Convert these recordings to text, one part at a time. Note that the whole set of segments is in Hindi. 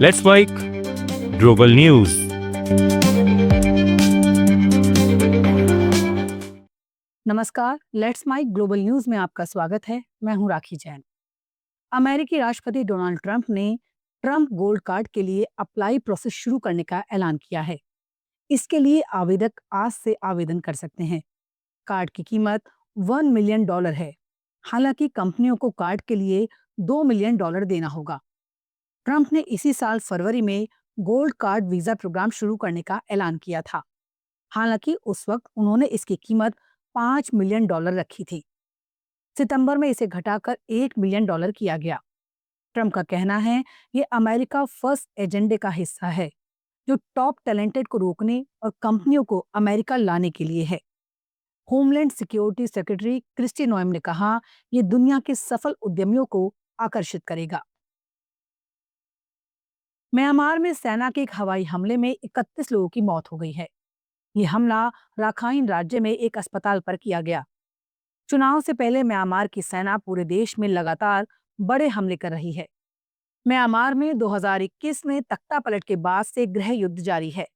Let's mic global news. नमस्कार, लेट्स माइक ग्लोबल न्यूज में आपका स्वागत है। मैं हूं राखी जैन। अमेरिकी राष्ट्रपति डोनाल्ड ट्रंप ने ट्रंप गोल्ड कार्ड के लिए अप्लाई प्रोसेस शुरू करने का ऐलान किया है। इसके लिए आवेदक आज से आवेदन कर सकते हैं। कार्ड की कीमत $1 मिलियन है। हालांकि कंपनियों को कार्ड के लिए $2 मिलियन देना होगा। ट्रंप ने इसी साल फरवरी में गोल्ड कार्ड वीजा प्रोग्राम शुरू करने का ऐलान किया था। हालांकि उस वक्त उन्होंने इसकी कीमत $5 मिलियन रखी थी। सितंबर में इसे घटाकर $1 मिलियन किया गया। ट्रंप का कहना है ये अमेरिका फर्स्ट एजेंडे का हिस्सा है, जो टॉप टैलेंटेड को रोकने और कंपनियों को अमेरिका लाने के लिए है। Homeland security secretary Kristi Noem ने कहा, ये दुनिया के सफल उद्यमियों को आकर्षित करेगा। म्यांमार में सेना के एक हवाई हमले में 31 लोगों की मौत हो गई है। ये हमला राखाइन राज्य में एक अस्पताल पर किया गया। चुनाव से पहले म्यांमार की सेना पूरे देश में लगातार बड़े हमले कर रही है। म्यांमार में 2021 में तख्तापलट के बाद से गृह युद्ध जारी है।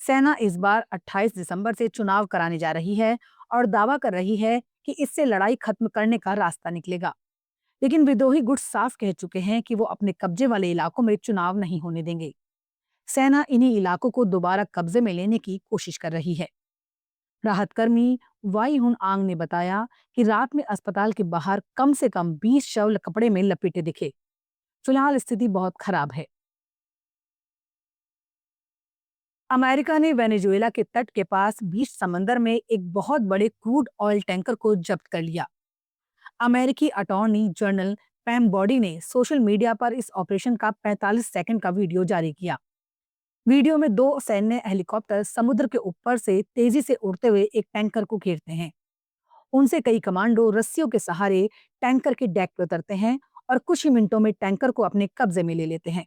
सेना इस बार 28 दिसंबर से चुनाव कराने जा रही है और दावा कर रही है कि इससे लड़ाई खत्म करने का रास्ता निकलेगा। लेकिन विद्रोही गुट साफ कह चुके हैं कि वो अपने कब्जे वाले इलाकों में चुनाव नहीं होने देंगे। सेना इन्हीं इलाकों को दोबारा कब्जे में लेने की कोशिश कर रही है। राहत कर्मी वाई हुन आंग ने बताया कि रात में अस्पताल के बाहर कम से कम 20 शव कपड़े में लपेटे दिखे। फिलहाल स्थिति बहुत खराब है। अमेरिका ने वेनेजुएला के तट के पास बीच समंदर में एक बहुत बड़े क्रूड ऑयल टैंकर को जब्त कर लिया। अमेरिकी अटॉर्नी जनरल पैम बॉडी ने सोशल मीडिया पर इस ऑपरेशन का 45 सेकंड का वीडियो जारी किया। वीडियो में 2 सैन्य हेलीकॉप्टर समुद्र के ऊपर से तेजी से उड़ते हुए एक टैंकर को घेरते हैं। उनसे कई कमांडो रस्सियों के सहारे टैंकर के डेक पर उतरते हैं और कुछ ही मिनटों में टैंकर को अपने कब्जे में ले लेते हैं।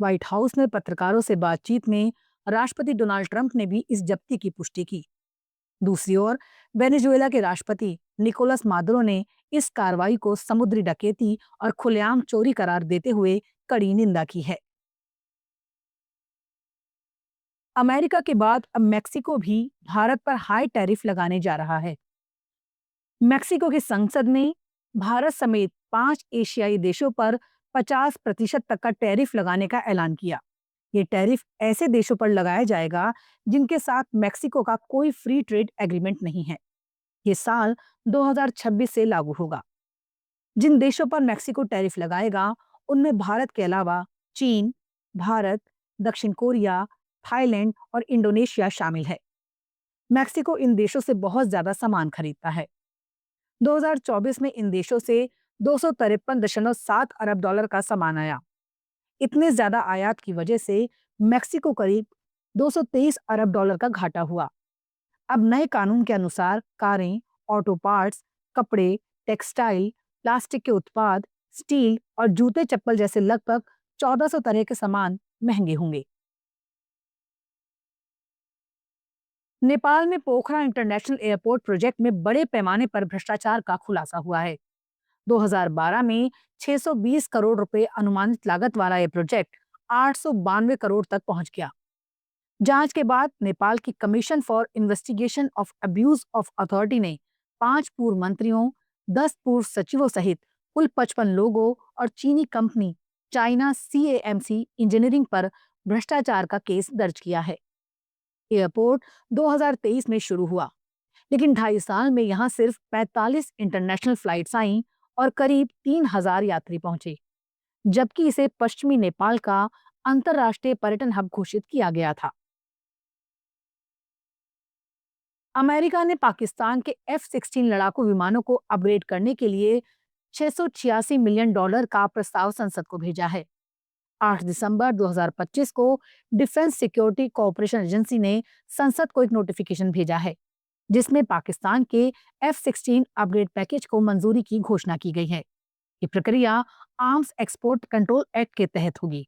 व्हाइट हाउस में पत्रकारों से बातचीत में राष्ट्रपति डोनाल्ड ट्रंप ने भी इस जब्ती की पुष्टि की। दूसरी ओर वेनेजुएला के राष्ट्रपति निकोलस मादुरो ने इस कार्रवाई को समुद्री डकैती और खुलेआम चोरी करार देते हुए कड़ी निंदा की है। अमेरिका के बाद अब मैक्सिको भी भारत पर हाई टैरिफ लगाने जा रहा है। मैक्सिको की संसद ने भारत समेत 5 एशियाई देशों पर 50% तक का टैरिफ लगाने का ऐलान किया। ये टैरिफ ऐसे देशों पर लगाया जाएगा जिनके साथ मैक्सिको का कोई फ्री ट्रेड एग्रीमेंट नहीं है। ये साल 2026 से लागू होगा। जिन देशों पर मैक्सिको टैरिफ लगाएगा, उनमें भारत के अलावा चीन, भारत, दक्षिण कोरिया, थाईलैंड और इंडोनेशिया शामिल है। मैक्सिको इन देशों से बहुत ज्यादा सामान खरीदता है। 2024 में इन देशों से 253.7 अरब डॉलर का सामान आया। इतने ज्यादा आयात की वजह से मैक्सिको करीब 223 अरब डॉलर का घाटा हुआ। अब नए कानून के अनुसार कारें, ऑटो पार्ट्स, कपड़े, टेक्सटाइल, प्लास्टिक के उत्पाद, स्टील और जूते चप्पल जैसे लगभग 1400 तरह के सामान महंगे होंगे। नेपाल में पोखरा इंटरनेशनल एयरपोर्ट प्रोजेक्ट में बड़े पैमाने पर भ्रष्टाचार का खुलासा हुआ है। 2012 में 620 करोड़ रुपए अनुमानित लागत वाला यह प्रोजेक्ट 892 करोड़ तक पहुंच गया। जांच के बाद नेपाल की commission for investigation of abuse of authority ने 5 पूर्व मंत्रियों, 10 पूर्व सचिवों सहित कुल 55 लोगों और चीनी कंपनी चाइना CAMC इंजीनियरिंग पर भ्रष्टाचार का केस दर्ज किया है। एयरपोर्ट 2023 में शुरू हुआ, लेकिन 2.5 साल में यहां सिर्फ 45 इंटरनेशनल फ्लाइट्स आईं और करीब 3000 यात्री पहुंचे, जबकि इसे पश्चिमी नेपाल का अंतर्राष्ट्रीय पर्यटन हब घोषित किया गया था। अमेरिका ने पाकिस्तान के F-16 लड़ाकू विमानों को अपग्रेड करने के लिए $686 मिलियन का प्रस्ताव संसद को भेजा है। 8 दिसंबर 2025 को डिफेंस सिक्योरिटी कोऑपरेशन एजेंसी ने संसद को एक नोटिफिकेशन भेजा है, जिसमें पाकिस्तान के F-16 अपग्रेड पैकेज को मंजूरी की घोषणा की गई है। ये प्रक्रिया आर्म्स एक्सपोर्ट कंट्रोल एक्ट के तहत होगी।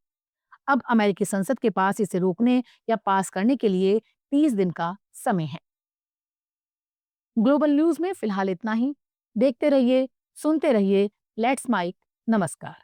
अब अमेरिकी संसद के पास इसे रोकने या पास करने के लिए 30 दिन का समय है। ग्लोबल न्यूज में फिलहाल इतना ही। देखते रहिए, सुनते रहिए लेट्स माइक। नमस्कार।